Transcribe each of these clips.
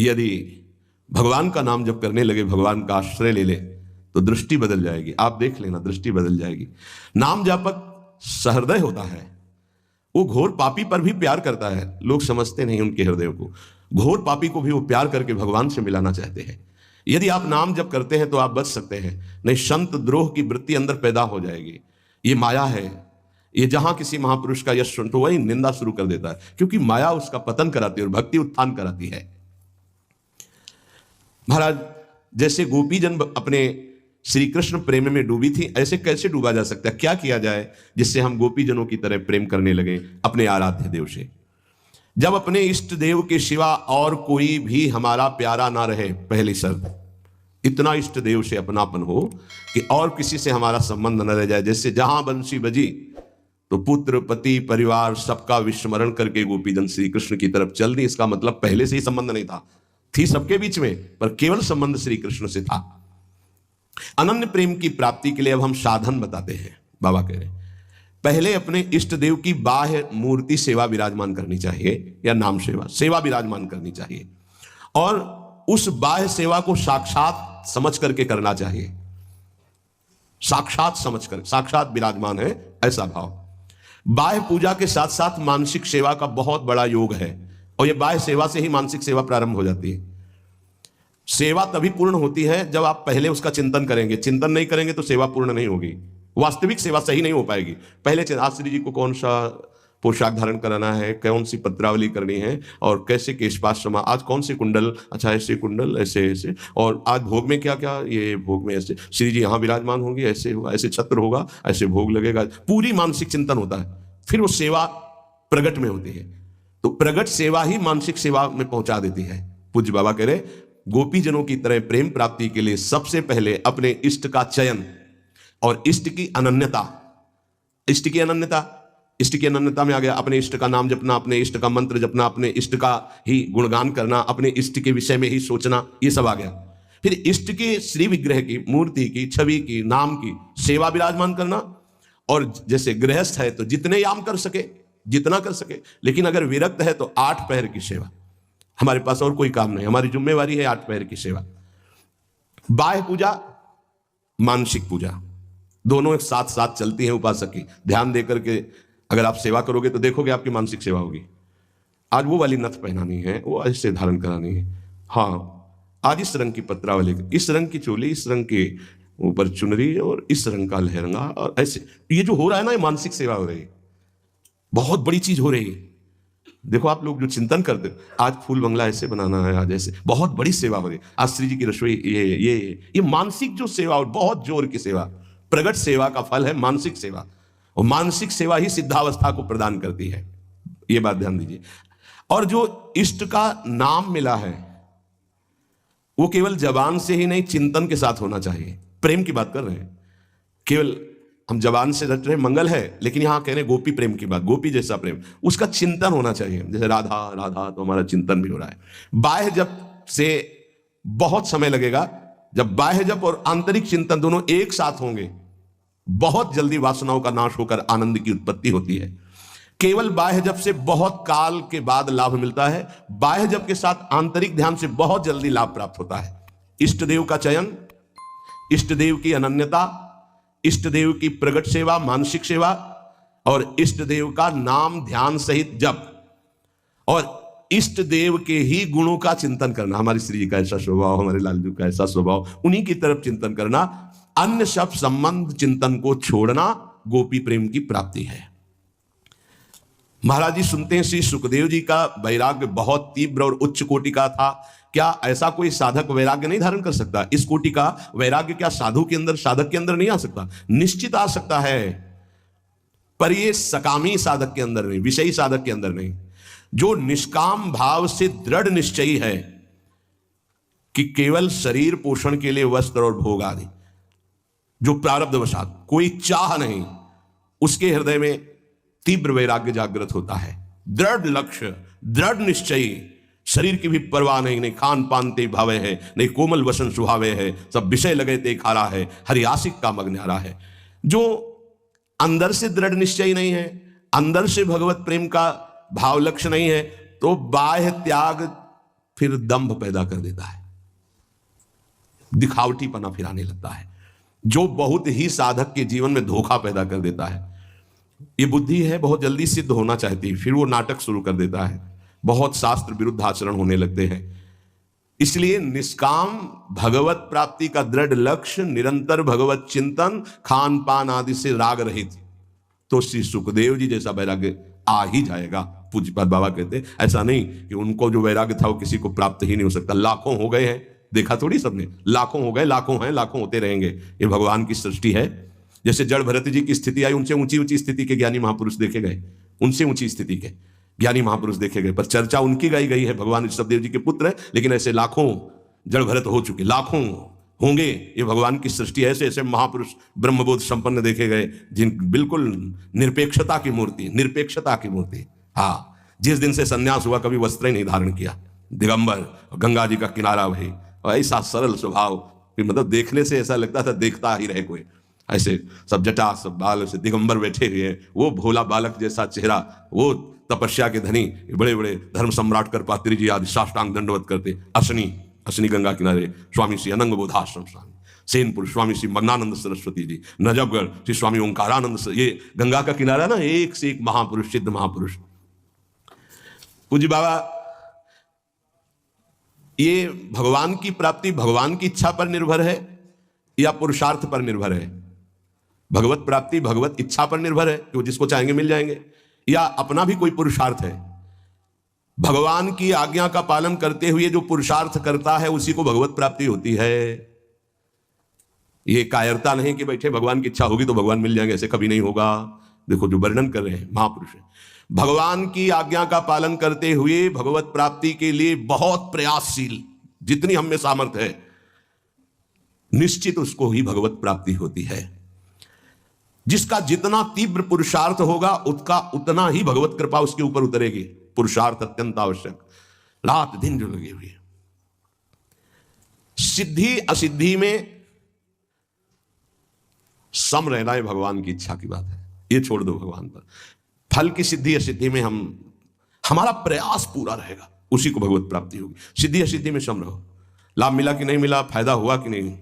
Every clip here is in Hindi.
यदि भगवान का नाम जब करने लगे, भगवान का आश्रय ले ले, तो दृष्टि बदल जाएगी। आप देख लेना, दृष्टि बदल जाएगी। नाम जापक सहृदय होता है, वो घोर पापी पर भी प्यार करता है। लोग समझते नहीं उनके हृदय को। घोर पापी को भी वो प्यार करके भगवान से मिलाना चाहते हैं। यदि आप नाम जप करते हैं तो आप बच सकते हैं, नहीं संत द्रोह की वृत्ति अंदर पैदा हो जाएगी। ये माया है, ये जहां किसी महापुरुष का यश सुन तो वही निंदा शुरू कर देता है, क्योंकि माया उसका पतन कराती है और भक्ति उत्थान कराती है। महाराज, जैसे गोपीजन अपने श्री कृष्ण प्रेम में डूबी थी, ऐसे कैसे डूबा जा सकता है? क्या किया जाए जिससे हम गोपीजनों की तरह प्रेम करने लगे अपने आराध्य देव से? जब अपने इष्ट देव के सिवा और कोई भी हमारा प्यारा ना रहे, पहली शर्त, इतना इष्ट देव से अपनापन हो कि और किसी से हमारा संबंध न रह जाए। जैसे जहां बंसी बजी तो पुत्र, पति, परिवार सबका विस्मरण करके गोपीजन श्री कृष्ण की तरफ चल दी। इसका मतलब पहले से ही संबंध नहीं था, थी सबके बीच में, पर केवल संबंध श्री कृष्ण से था। अनन्य प्रेम की प्राप्ति के लिए अब हम साधन बताते हैं। बाबा कह रहे पहले अपने इष्ट देव की बाह्य मूर्ति सेवा विराजमान करनी चाहिए, या नाम सेवा विराजमान करनी चाहिए, और उस बाह्य सेवा को साक्षात समझ करके करना चाहिए। साक्षात समझ कर, साक्षात विराजमान है ऐसा भाव। बाह्य पूजा के साथ साथ मानसिक सेवा का बहुत बड़ा योग है, और यह बाह्य सेवा से ही मानसिक सेवा प्रारंभ हो जाती है। सेवा तभी पूर्ण होती है जब आप पहले उसका चिंतन करेंगे। चिंतन नहीं करेंगे तो सेवा पूर्ण नहीं होगी, वास्तविक सेवा सही नहीं हो पाएगी। पहले आज श्री जी को कौन सा पोशाक धारण कराना है, कौन सी पत्रावली करनी है, और कैसे केशपाश समा, आज कौन से कुंडल, अच्छा ऐसे कुंडल, ऐसे ऐसे, और आज भोग में क्या क्या, ये भोग में ऐसे श्री जी यहाँ विराजमान होंगे, ऐसे होगा, ऐसे छत्र होगा, ऐसे भोग लगेगा। पूरी मानसिक चिंतन होता है, फिर वो सेवा प्रगट में होती है। तो प्रगट सेवा ही मानसिक सेवा में पहुंचा देती है। पूज्य बाबा कह रहे गोपीजनों की तरह प्रेम प्राप्ति के लिए सबसे पहले अपने इष्ट का चयन और इष्ट की अनन्यता। इष्ट की अनन्यता, इष्ट की अनन्यता में आ गया अपने इष्ट का नाम जपना, अपने इष्ट का मंत्र जपना, अपने इष्ट का ही गुणगान करना, अपने इष्ट के विषय में ही सोचना, ये सब आ गया। फिर इष्ट के श्री विग्रह की, मूर्ति की, छवि की, नाम की सेवा विराजमान करना। और जैसे गृहस्थ है तो जितने याम कर सके, जितना कर सके, लेकिन अगर विरक्त है तो 8 पहर की सेवा। हमारे पास और कोई काम नहीं, हमारी जिम्मेवारी है 8 पहर की सेवा। बाह्य पूजा, मानसिक पूजा, दोनों एक साथ साथ चलती हैं उपासक की। ध्यान देकर के अगर आप सेवा करोगे तो देखोगे आपकी मानसिक सेवा होगी। आज वो वाली नथ पहनानी है, वो ऐसे धारण करानी है, हाँ आज इस रंग की पत्रावली, इस रंग की चोली, इस रंग के ऊपर चुनरी, और इस रंग का लहंगा, और ऐसे ये जो हो रहा है ना, ये मानसिक सेवा हो रही है। बहुत बड़ी चीज हो रही है। देखो आप लोग जो चिंतन करते हो, आज फूल बंगला ऐसे बनाना है, आज ऐसे, बहुत बड़ी सेवा हो रही है। आज श्री जी की रसोई, ये मानसिक जो सेवा, और बहुत जोर की सेवा, प्रगट सेवा का फल है मानसिक सेवा, और मानसिक सेवा ही सिद्धावस्था को प्रदान करती है। ये बात ध्यान दीजिए। और जो इष्ट का नाम मिला है वो केवल जबान से ही नहीं, चिंतन के साथ होना चाहिए। प्रेम की बात कर रहे हैं, केवल हम जबान से रट रहे मंगल है, लेकिन यहां कह रहे हैं गोपी प्रेम की बात, गोपी जैसा प्रेम, उसका चिंतन होना चाहिए। जैसे राधा राधा, तो हमारा चिंतन भी हो रहा है। बाह्य जप से बहुत समय लगेगा। जब बाह्य जप और आंतरिक चिंतन दोनों एक साथ होंगे, बहुत जल्दी वासनाओं का नाश होकर आनंद की उत्पत्ति होती है। केवल बाह्य जप से बहुत काल के बाद लाभ मिलता है, बाह्य जप के साथ आंतरिक ध्यान से बहुत जल्दी लाभ प्राप्त होता है। इष्ट देव का चयन, इष्ट देव की अनन्यता, इष्ट देव की प्रगट सेवा, मानसिक सेवा, और इष्ट देव का नाम ध्यान सहित जप, और इष्ट देव के ही गुणों का चिंतन करना। हमारी श्री जी का ऐसा स्वभाव, हमारे लालजू का ऐसा स्वभाव, उन्हीं की तरफ चिंतन करना। अन्य सब संबंध चिंतन को छोड़ना गोपी प्रेम की प्राप्ति है। महाराज जी सुनते हैं श्री सुखदेव जी का वैराग्य बहुत तीव्र और उच्च कोटि का था। क्या ऐसा कोई साधक वैराग्य नहीं धारण कर सकता? इस कोटि का वैराग्य क्या साधु के अंदर, साधक के अंदर नहीं आ सकता? निश्चित आ सकता है, पर यह सकामी साधक के अंदर नहीं, विषयी साधक के अंदर नहीं। जो निष्काम भाव से दृढ़ निश्चयी है कि केवल शरीर पोषण के लिए वस्त्र और भोग आदि, जो प्रारब्धवशात कोई चाह नहीं, उसके हृदय में तीव्र वैराग्य जागृत होता है। दृढ़ लक्ष्य, दृढ़ निश्चयी, शरीर की भी परवाह नहीं, नहीं खान पान ते भावे है, नहीं कोमल वसन सुहावे है, सब विषय लगे ते खारा है, हरियासिक का मग न्यारा है। जो अंदर से दृढ़ निश्चय नहीं है, अंदर से भगवत प्रेम का भाव लक्ष्य नहीं है, तो बाह्य त्याग फिर दंभ पैदा कर देता है, दिखावटीपना फिर आने लगता है, जो बहुत ही साधक के जीवन में धोखा पैदा कर देता है। ये बुद्धि है बहुत जल्दी सिद्ध होना चाहती है, फिर वो नाटक शुरू कर देता है, बहुत शास्त्र विरुद्ध आचरण होने लगते हैं। इसलिए निष्काम भगवत प्राप्ति का दृढ़ लक्ष्य, निरंतर भगवत चिंतन, खान पान आदि से राग रहित, तो श्री सुखदेव जी जैसा वैराग्य आ ही जाएगा। पूज्यपाद बाबा कहते ऐसा नहीं कि उनको जो वैराग्य था वो किसी को प्राप्त ही नहीं हो सकता। लाखों हो गए हैं, देखा थोड़ी सबने, लाखों हो गए, लाखों हैं, लाखों होते रहेंगे। ये भगवान की सृष्टि है। जैसे जड़ भरत जी की स्थिति आई, उनसे ऊंची ऊंची स्थिति के ज्ञानी महापुरुष देखे गए, उनसे ऊंची स्थिति के ज्ञानी महापुरुष देखे गए, पर चर्चा उनकी गाई गई है। भगवान ऋषभदेव जी के पुत्र है, लेकिन ऐसे लाखों जड़ भरत हो चुके, लाखों होंगे। ये भगवान की सृष्टि है। ऐसे ऐसे महापुरुष ब्रह्मबोध संपन्न देखे गए, जिन बिल्कुल निरपेक्षता की मूर्ति, निरपेक्षता की मूर्ति। हाँ, जिस दिन से संन्यास हुआ कभी वस्त्र ही नहीं धारण किया, दिगंबर, गंगा जी का किनारा वही, और ऐसा सरल स्वभाव कि मतलब देखने से ऐसा लगता था देखता ही रहे कोई। ऐसे सब जटा, सब बाल, से दिगंबर बैठे हुए हैं, वो भोला बालक जैसा चेहरा, वो तपस्या के धनी, बड़े बड़े धर्म सम्राट कृपात्री जी आदि साष्टांग दंडवत करते। अश्विनी गंगा किनारे स्वामी श्री अनंग बोधाश्रम स्वामी, सेनपुर स्वामी श्री मग्नानंद सरस्वती जी, नजफगढ़ श्री स्वामी ओंकारानंद, ये गंगा का किनारा ना, एक से एक महापुरुष, सिद्ध महापुरुष। पूज्य बाबा, ये भगवान की प्राप्ति भगवान की इच्छा पर निर्भर है या पुरुषार्थ पर निर्भर है? भगवत प्राप्ति भगवत इच्छा पर निर्भर है कि वो जिसको चाहेंगे मिल जाएंगे, या अपना भी कोई पुरुषार्थ है? भगवान की आज्ञा का पालन करते हुए जो पुरुषार्थ करता है उसी को भगवत प्राप्ति होती है। ये कायरता नहीं कि बैठे भगवान की इच्छा होगी तो भगवान मिल जाएंगे, ऐसे कभी नहीं होगा। देखो जो वर्णन कर रहे हैं महापुरुष है, भगवान की आज्ञा का पालन करते हुए भगवत प्राप्ति के लिए बहुत प्रयासशील, जितनी हम में सामर्थ्य है, निश्चित उसको ही भगवत प्राप्ति होती है। जिसका जितना तीव्र पुरुषार्थ होगा उसका उतना ही भगवत कृपा उसके ऊपर उतरेगी। पुरुषार्थ अत्यंत आवश्यक, रात दिन जो लगे हुए। सिद्धि असिद्धि में सम रहना है भगवान की इच्छा की बात है, ये छोड़ दो भगवान पर। फल की सिद्धि असिद्धि में हमारा प्रयास पूरा रहेगा, उसी को भगवत प्राप्ति होगी। सिद्धि असिद्धि में सम रहो, लाभ मिला कि नहीं मिला, फायदा हुआ कि नहीं,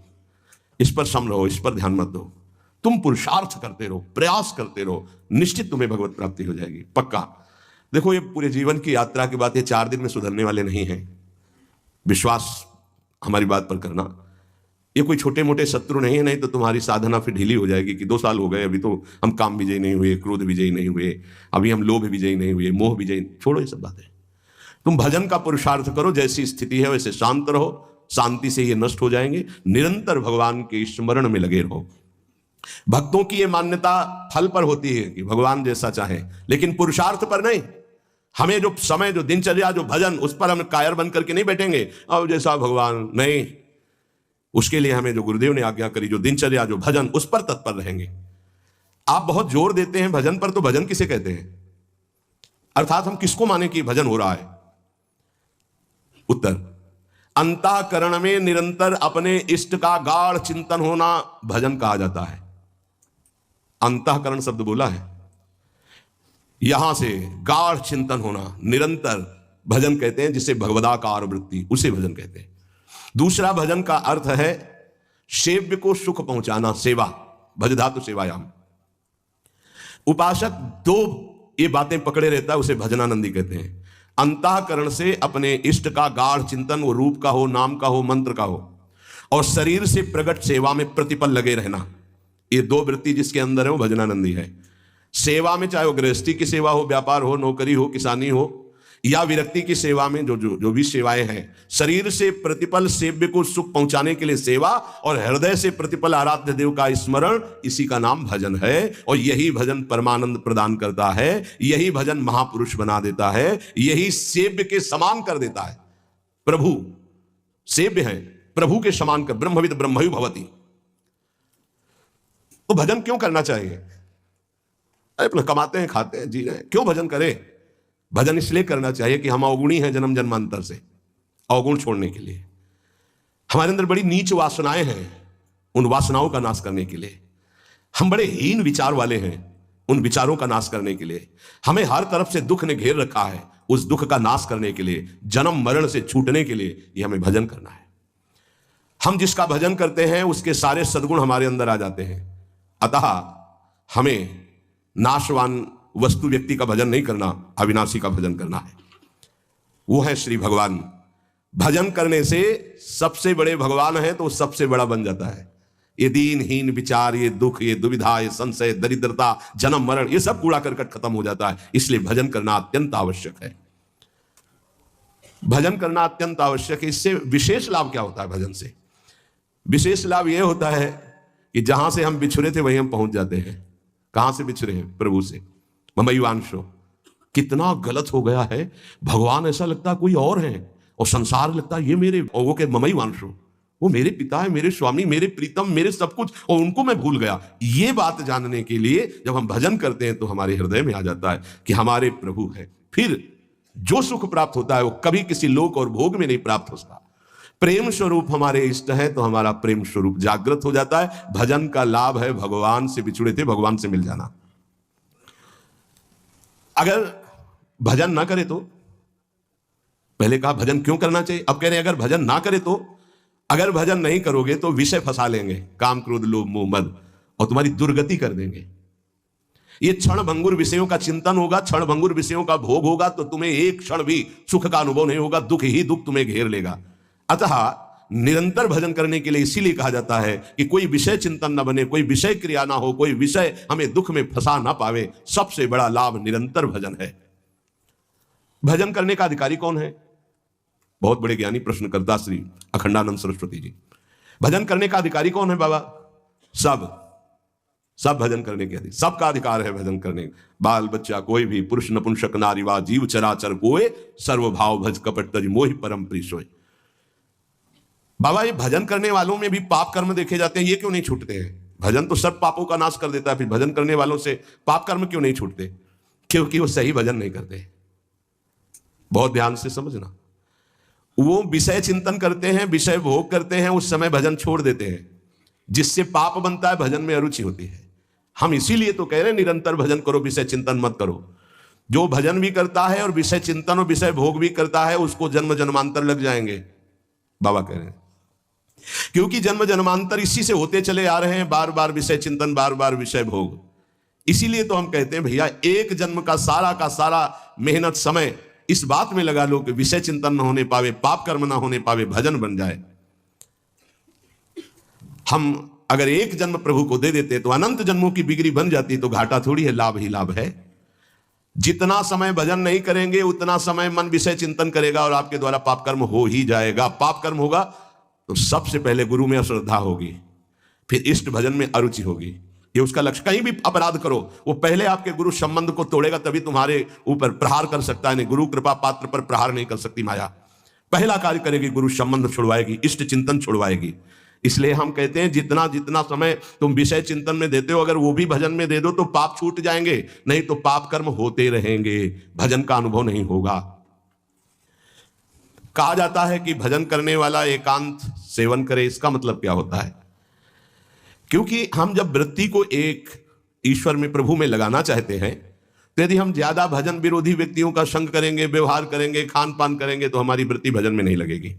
इस पर सम रहो, इस पर ध्यान मत दो। तुम पुरुषार्थ करते रहो, प्रयास करते रहो, निश्चित तुम्हें भगवत प्राप्ति हो जाएगी, पक्का। देखो ये पूरे जीवन की यात्रा की बात, ये 4 दिन में सुधरने वाले नहीं हैं। विश्वास हमारी बात पर करना, ये कोई छोटे मोटे शत्रु नहीं है, नहीं तो तुम्हारी साधना फिर ढीली हो जाएगी कि 2 साल हो गए, अभी तो हम काम विजयी नहीं हुए, क्रोध विजयी नहीं हुए, अभी हम लोभ विजयी नहीं हुए, मोह विजयी। छोड़ो ये सब बातें, तुम भजन का पुरुषार्थ करो, जैसी स्थिति है वैसे शांत रहो, शांति से ये नष्ट हो जाएंगे। निरंतर भगवान के स्मरण में लगे रहो। भक्तों की ये मान्यता फल पर होती है कि भगवान जैसा चाहे, लेकिन पुरुषार्थ पर नहीं। हमें जो समय, जो दिनचर्या, जो भजन, उस पर हम कायर बन करके नहीं बैठेंगे और जैसा भगवान, नहीं। उसके लिए हमें जो गुरुदेव ने आज्ञा करी, जो दिनचर्या, जो भजन, उस पर तत्पर रहेंगे। आप बहुत जोर देते हैं भजन पर, तो भजन किसे कहते हैं? अर्थात हम किसको माने कि भजन हो रहा है? उत्तर, अंतःकरण में निरंतर अपने इष्ट का गाढ़ चिंतन होना भजन कहा जाता है। अंतःकरण शब्द बोला है, यहां से गाढ़ चिंतन होना, निरंतर भजन कहते हैं, जिसे भगवदाकार वृत्ति, उसे भजन कहते हैं। दूसरा भजन का अर्थ है सेव्य को सुख पहुंचाना, सेवा, भज धातु सेवायाम। उपासक 2 ये बातें पकड़े रहता है, उसे भजनानंदी कहते हैं। अंतःकरण से अपने इष्ट का गाढ़ चिंतन, वो रूप का हो, नाम का हो, मंत्र का हो, और शरीर से प्रकट सेवा में प्रतिपल लगे रहना, ये 2 वृत्ति जिसके अंदर है वो भजनानंदी है। सेवा में, चाहे वो गृहस्थी की सेवा हो, व्यापार हो, नौकरी हो, किसानी हो, या विरक्ति की सेवा में, जो भी सेवाएं हैं, शरीर से प्रतिपल सेव्य को सुख पहुंचाने के लिए सेवा, और हृदय से प्रतिपल आराध्य देव का स्मरण, इसी का नाम भजन है। और यही भजन परमानंद प्रदान करता है, यही भजन महापुरुष बना देता है, यही सेव्य के समान कर देता है। प्रभु सेव्य है, प्रभु के समान कर, ब्रह्मविद ब्रह्मयु भवति। तो भजन क्यों करना चाहिए? अपना कमाते हैं, खाते हैं, जी रहे हैं, क्यों भजन करें? भजन इसलिए करना चाहिए कि हम अवगुणी हैं जन्म जन्मांतर से, अवगुण छोड़ने के लिए। हमारे अंदर बड़ी नीच वासनाएं हैं, उन वासनाओं का नाश करने के लिए। हम बड़े हीन विचार वाले हैं, उन विचारों का नाश करने के लिए। हमें हर तरफ से दुख ने घेर रखा है, उस दुख का नाश करने के लिए, जन्म मरण से छूटने के लिए ये हमें भजन करना है। हम जिसका भजन करते हैं उसके सारे सद्गुण हमारे अंदर आ जाते हैं। अतः हमें नाशवान वस्तु व्यक्ति का भजन नहीं करना, अविनाशी का भजन करना है। वो है श्री भगवान। भजन करने से सबसे बड़े भगवान है तो सबसे बड़ा बन जाता है। ये दीनहीन विचार, ये दुख, ये दुविधा, ये संशय, दरिद्रता, जन्म मरण, ये सब कूड़ा करकट खत्म हो जाता है। इसलिए भजन करना अत्यंत आवश्यक है। भजन करना अत्यंत आवश्यक है। इससे विशेष लाभ क्या होता है? भजन से विशेष लाभ यह होता है कि जहां से हम बिछुड़े थे वहीं हम पहुंच जाते हैं। कहां से बिछुड़े हैं? प्रभु से। ममैवांशो, कितना गलत हो गया है। भगवान ऐसा लगता है कोई और है, और संसार लगता है ये मेरे, और वो के ममैवांशो, वो मेरे पिता है, मेरे स्वामी, मेरे प्रीतम, मेरे सब कुछ, और उनको मैं भूल गया। ये बात जानने के लिए जब हम भजन करते हैं तो हमारे हृदय में आ जाता है कि हमारे प्रभु है। फिर जो सुख प्राप्त होता है वो कभी किसी लोक और भोग में नहीं प्राप्त होता। प्रेम स्वरूप हमारे इष्ट है तो हमारा प्रेम स्वरूप जागृत हो जाता है। भजन का लाभ है भगवान से बिछुड़े थे भगवान से मिल जाना। अगर भजन ना करे तो, पहले कहा भजन क्यों करना चाहिए, अब कह रहे हैं अगर भजन ना करे तो, अगर भजन नहीं करोगे तो विषय फंसा लेंगे, काम क्रोध लोभ मोह मद, और तुम्हारी दुर्गति कर देंगे। ये क्षण भंगुर विषयों का चिंतन होगा, क्षण भंगुर विषयों का भोग होगा, तो तुम्हें एक क्षण भी सुख का अनुभव नहीं होगा, दुख ही दुख तुम्हें घेर लेगा। अतः निरंतर भजन करने के लिए इसीलिए कहा जाता है कि कोई विषय चिंतन न बने, कोई विषय क्रिया ना हो, कोई विषय हमें दुख में फंसा ना पावे। सबसे बड़ा लाभ निरंतर भजन है। भजन करने का अधिकारी कौन है? बहुत बड़े ज्ञानी प्रश्नकर्ता श्री अखंडानंद सरस्वती जी। भजन करने का अधिकारी कौन है बाबा? सब भजन करने के अधिकारी, सबका अधिकार है भजन करने। बाल बच्चा कोई भी, पुरुष नपुंसक नारी वा, जीव चराचर कोय, सर्वभाव भज कपट तज मोहि परम प्रिय सोय। बाबा ये भजन करने वालों में भी पाप कर्म देखे जाते हैं, ये क्यों नहीं छूटते हैं? भजन तो सब पापों का नाश कर देता है, फिर भजन करने वालों से पाप कर्म क्यों नहीं छूटते? क्योंकि वो सही भजन नहीं करते। बहुत ध्यान से समझना। वो विषय चिंतन करते हैं, विषय भोग करते हैं, उस समय भजन छोड़ देते हैं, जिससे पाप बनता है, भजन में अरुचि होती है। हम इसीलिए तो कह रहे हैं निरंतर भजन करो, विषय चिंतन मत करो। जो भजन भी करता है और विषय चिंतन और विषय भोग भी करता है उसको जन्म जन्मांतर लग जाएंगे, बाबा कह रहे हैं। क्योंकि जन्म जन्मांतर इसी से होते चले आ रहे हैं, बार बार विषय चिंतन, बार बार विषय भोग। इसीलिए तो हम कहते हैं भैया एक जन्म का सारा मेहनत समय इस बात में लगा लो कि विषय चिंतन न होने पावे, पाप कर्म ना होने पावे, भजन बन जाए। हम अगर एक जन्म प्रभु को दे देते तो अनंत जन्मों की बिगड़ी बन जाती, तो घाटा थोड़ी है, लाभ ही लाभ है। जितना समय भजन नहीं करेंगे उतना समय मन विषय चिंतन करेगा और आपके द्वारा पाप कर्म हो ही जाएगा। पाप कर्म होगा तो सबसे पहले गुरु में अश्रद्धा होगी, फिर इष्ट भजन में अरुचि होगी। ये उसका लक्ष्य। कहीं भी अपराध करो वो पहले आपके गुरु संबंध को तोड़ेगा, तभी तुम्हारे ऊपर प्रहार कर सकता है। नहीं, गुरु कृपा पात्र पर प्रहार नहीं कर सकती माया। पहला कार्य करेगी, गुरु संबंध छुड़वाएगी, इष्ट चिंतन छुड़वाएगी। इसलिए हम कहते हैं जितना जितना समय तुम विषय चिंतन में देते हो, अगर वो भी भजन में दे दो तो पाप छूट जाएंगे, नहीं तो पाप कर्म होते रहेंगे, भजन का अनुभव नहीं होगा। कहा जाता है कि भजन करने वाला एकांत सेवन करे। इसका मतलब क्या होता है? क्योंकि हम जब वृत्ति को एक ईश्वर में, प्रभु में लगाना चाहते हैं, तो यदि हम ज्यादा भजन विरोधी व्यक्तियों का संग करेंगे, व्यवहार करेंगे, खान पान करेंगे, तो हमारी वृत्ति भजन में नहीं लगेगी।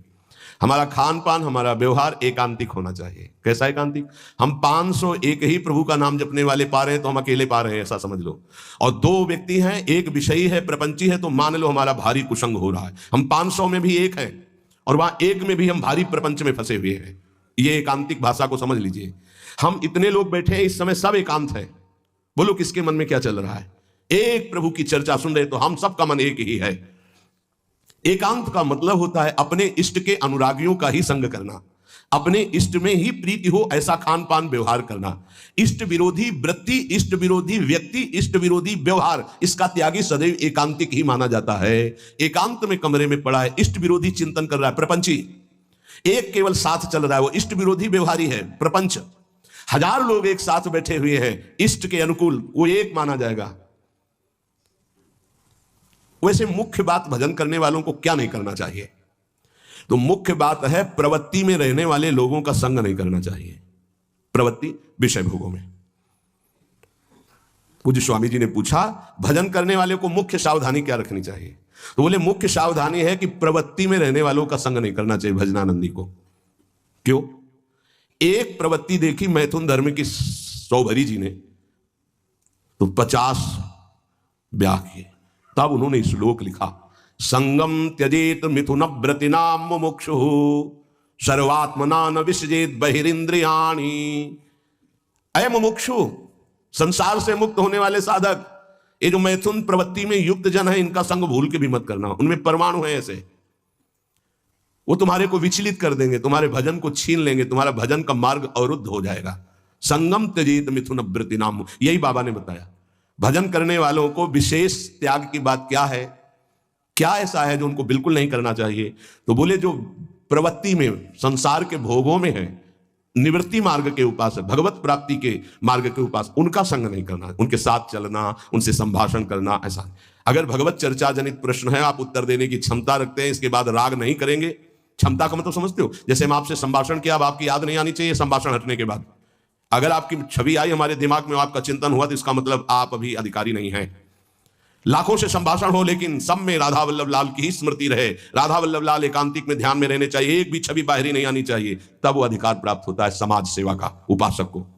हमारा खान पान, हमारा व्यवहार एकांतिक होना चाहिए। कैसा एकांतिक? हम 501 ही प्रभु का नाम जपने वाले पा रहे हैं तो हम अकेले पा रहे हैं, ऐसा समझ लो। और 2 व्यक्ति हैं, एक विषयी है, प्रपंची है, तो मान लो हमारा भारी कुसंग हो रहा है। हम 500 में भी एक हैं और वहां एक में भी हम भारी प्रपंच में फंसे हुए हैं। ये एकांतिक भाषा को समझ लीजिए। हम इतने लोग बैठे हैं इस समय, सब एकांत है। बोलो किसके मन में क्या चल रहा है? एक प्रभु की चर्चा सुन रहे तो हम सबका मन एक ही है। एकांत का मतलब होता है अपने इष्ट के अनुरागियों का ही संग करना, अपने इष्ट में ही प्रीति हो ऐसा खान पान व्यवहार करना। इष्ट विरोधी वृत्ति, इष्ट विरोधी व्यक्ति, इष्ट विरोधी व्यवहार, इसका त्यागी सदैव एकांतिक ही माना जाता है। एकांत में कमरे में पड़ा है, इष्ट विरोधी चिंतन कर रहा है, प्रपंची। एक केवल साथ चल रहा है, वो इष्ट विरोधी व्यवहारी है, प्रपंच। 1000 लोग एक साथ बैठे हुए हैं इष्ट के अनुकूल, वो एक माना जाएगा। वैसे मुख्य बात भजन करने वालों को क्या नहीं करना चाहिए? तो मुख्य बात है प्रवृत्ति में रहने वाले लोगों का संग नहीं करना चाहिए। प्रवृत्ति विषय भोगों में। पूज्य स्वामी जी ने पूछा भजन करने वाले को मुख्य सावधानी क्या रखनी चाहिए? तो बोले मुख्य सावधानी है कि प्रवृत्ति में रहने वालों का संग नहीं करना चाहिए भजनानंदी को। क्यों? एक प्रवृत्ति देखी मैथुन धर्म की सौभरी जी ने, तो 50 ब्याह किए। तब उन्होंने श्लोक लिखा, संगम त्यजेत मिथुन व्रतिनाम मुमुक्षु सर्वात्मना न विसजेत बहिरिंद्रियाणि। अय मुमुक्षु, संसार से मुक्त होने वाले साधक, ये जो मैथुन प्रवृत्ति में युक्त जन है, इनका संग भूल के भी मत करना। उनमें परमाणु है ऐसे, वो तुम्हारे को विचलित कर देंगे, तुम्हारे भजन को छीन लेंगे, तुम्हारा भजन का मार्ग अवरुद्ध हो जाएगा। संगम त्यजेत मिथुन व्रति नाम, यही बाबा ने बताया। भजन करने वालों को विशेष त्याग की बात क्या है, क्या ऐसा है जो उनको बिल्कुल नहीं करना चाहिए? तो बोले जो प्रवृत्ति में, संसार के भोगों में है, निवृत्ति मार्ग के उपासक, भगवत प्राप्ति के मार्ग के उपासक, उनका संग नहीं करना, उनके साथ चलना, उनसे संभाषण करना। ऐसा अगर भगवत चर्चा जनित प्रश्न है, आप उत्तर देने की क्षमता रखते हैं, इसके बाद राग नहीं करेंगे। क्षमता का मतलब समझते हो? जैसे हम आपसे संभाषण किया, अब आपकी याद नहीं आनी चाहिए संभाषण हटने के बाद। अगर आपकी छवि आई हमारे दिमाग में, आपका चिंतन हुआ, तो इसका मतलब आप अभी अधिकारी नहीं हैं। लाखों से संभाषण हो, लेकिन सब में राधा वल्लभ लाल की ही स्मृति रहे, राधा वल्लभ लाल एकांतिक में ध्यान में रहने चाहिए, एक भी छवि बाहरी नहीं आनी चाहिए, तब वो अधिकार प्राप्त होता है समाज सेवा का उपासक को।